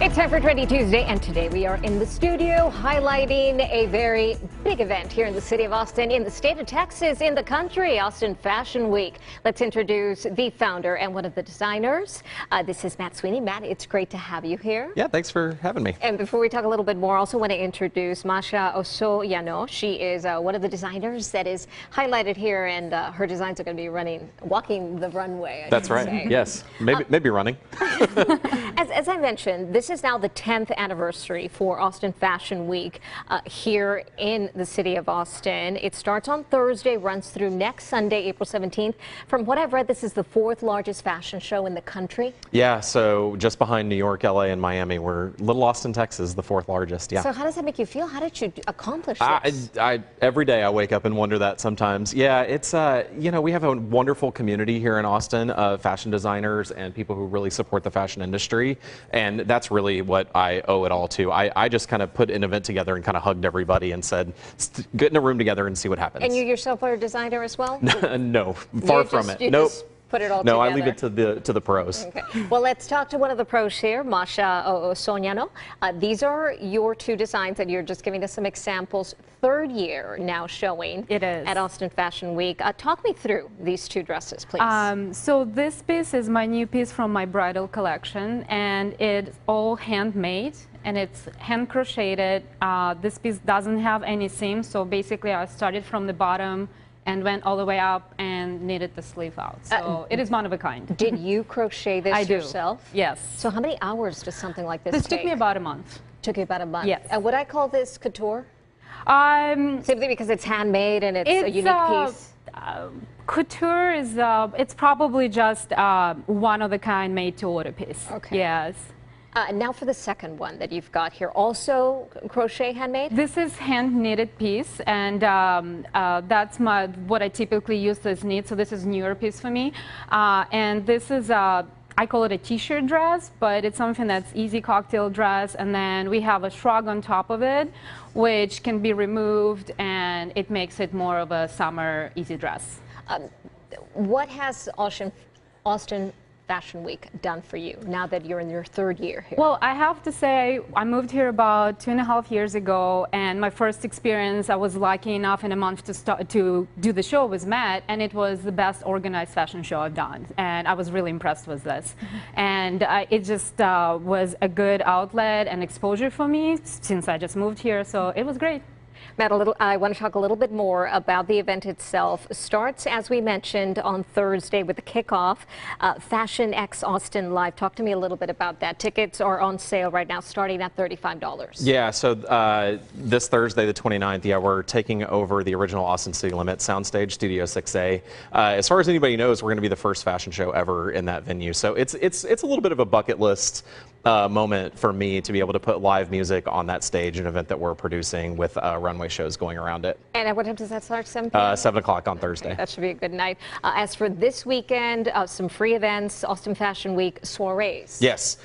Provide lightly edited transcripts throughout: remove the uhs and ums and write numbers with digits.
It's time for Trendy Tuesday, and today we are in the studio highlighting a very big event here in the city of Austin, in the state of Texas, in the country, Austin Fashion Week. Let's introduce the founder and one of the designers. This is Matt Swinney. Matt, it's great to have you here. Yeah, thanks for having me. And before we talk a little bit more, I also want to introduce Masha Osoianu. She is one of the designers that is highlighted here, and her designs are going to be walking the runway. That's right. Say. Yes, maybe running. As I mentioned, this is now the 10th anniversary for Austin Fashion Week here in the city of Austin. It starts on Thursday, runs through next Sunday, April 17th. From what I've read, this is the 4th largest fashion show in the country. Yeah, so just behind New York, LA, and Miami. We're Little Austin, Texas, the 4th largest. Yeah. So how does that make you feel? How did you accomplish this? Every day I wake up and wonder that sometimes. Yeah, it's, you know, we have a wonderful community here in Austin of fashion designers and people who really support the fashion industry. And that's really what I owe it all to. I just kind of put an event together and kind of hugged everybody and said, get in a room together and see what happens. And you yourself are a designer as well? No, far from it. Nope. Put it all together. No, I leave it to the pros. Okay. Well, let's talk to one of the pros here, Masha Osoianu. These are your two designs that you're just giving us some examples. 3rd year now showing. It is. At Austin Fashion Week. Talk me through these two dresses, please. So this piece is my new piece from my bridal collection, and it's all handmade and it's hand crocheted. This piece doesn't have any seams, so basically I started from the bottom and went all the way up and knitted the sleeve out. So it is one of a kind. Did you crochet this yourself? Yes. So how many hours does something like this take? This took me about a month. Took you about a month? Yes. And would I call this couture? Simply because it's handmade and it's a unique piece? Couture is, it's probably just one of a kind made to order piece. Okay. Yes. Now for the second one that you've got here, also crochet handmade? This is hand knitted piece, and that's what I typically use as knit, so this is a newer piece for me. And this is, I call it a t-shirt dress, but it's something that's easy cocktail dress, and then we have a shrug on top of it, which can be removed, and it makes it more of a summer easy dress. What has Austin Fashion Week done for you now that you're in your 3rd year here? Well, I have to say I moved here about 2.5 years ago, and my first experience, I was lucky enough in a month to do the show with Matt, and it was the best organized fashion show I've done, and I was really impressed with this. And it just was a good outlet and exposure for me since I just moved here, so it was great. Matt, I want to talk a little bit more about the event itself. Starts, as we mentioned, on Thursday with the kickoff, Fashion X Austin Live. Talk to me a little bit about that. Tickets are on sale right now, starting at $35. Yeah, so this Thursday, the 29th, yeah, we're taking over the original Austin City Limits soundstage, Studio 6A. As far as anybody knows, we're going to be the first fashion show ever in that venue. So it's a little bit of a bucket list moment for me to be able to put live music on that stage, an event that we're producing with runway shows going around it. And at what time does that start? 7 p.m.? 7 o'clock on Thursday. Okay, that should be a good night. As for this weekend, some free events, Austin Fashion Week soirees. Yes,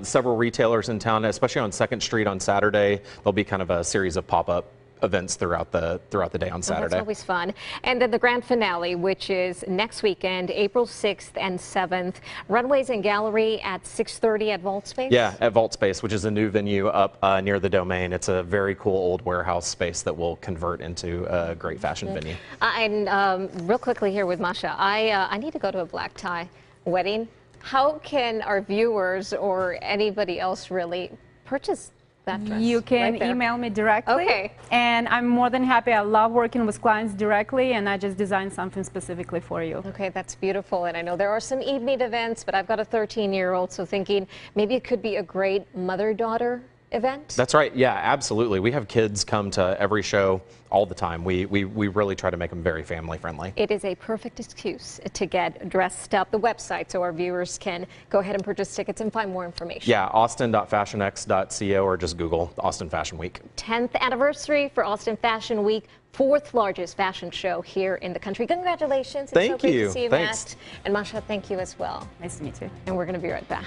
several retailers in town, especially on 2nd Street on Saturday. There'll be kind of a series of pop-up events throughout the day on Saturday. That's always fun. And then the grand finale, which is next weekend, April 6th and 7th. Runways and gallery at 6:30 at Vault Space? Yeah, at Vault Space, which is a new venue up near the Domain. It's a very cool old warehouse space that will convert into a great fashion venue. And real quickly here with Masha, I need to go to a black tie wedding. How can our viewers or anybody else really purchase that dress? You can email me directly. Okay. And I'm more than happy. I love working with clients directly, and I just designed something specifically for you. Okay, that's beautiful. And I know there are some evening events, but I've got a 13-year-old, so thinking maybe it could be a great mother-daughter event? That's right. Yeah, absolutely. We have kids come to every show all the time. We really try to make them very family friendly. It is a perfect excuse to get dressed up. The website, so our viewers can go ahead and purchase tickets and find more information. Yeah, austin.fashionx.co or just Google Austin Fashion Week. 10th anniversary for Austin Fashion Week. 4th largest fashion show here in the country. Congratulations. It's so great to see you, Thanks. Matt. And Masha, thank you as well. Nice to meet you. And we're going to be right back.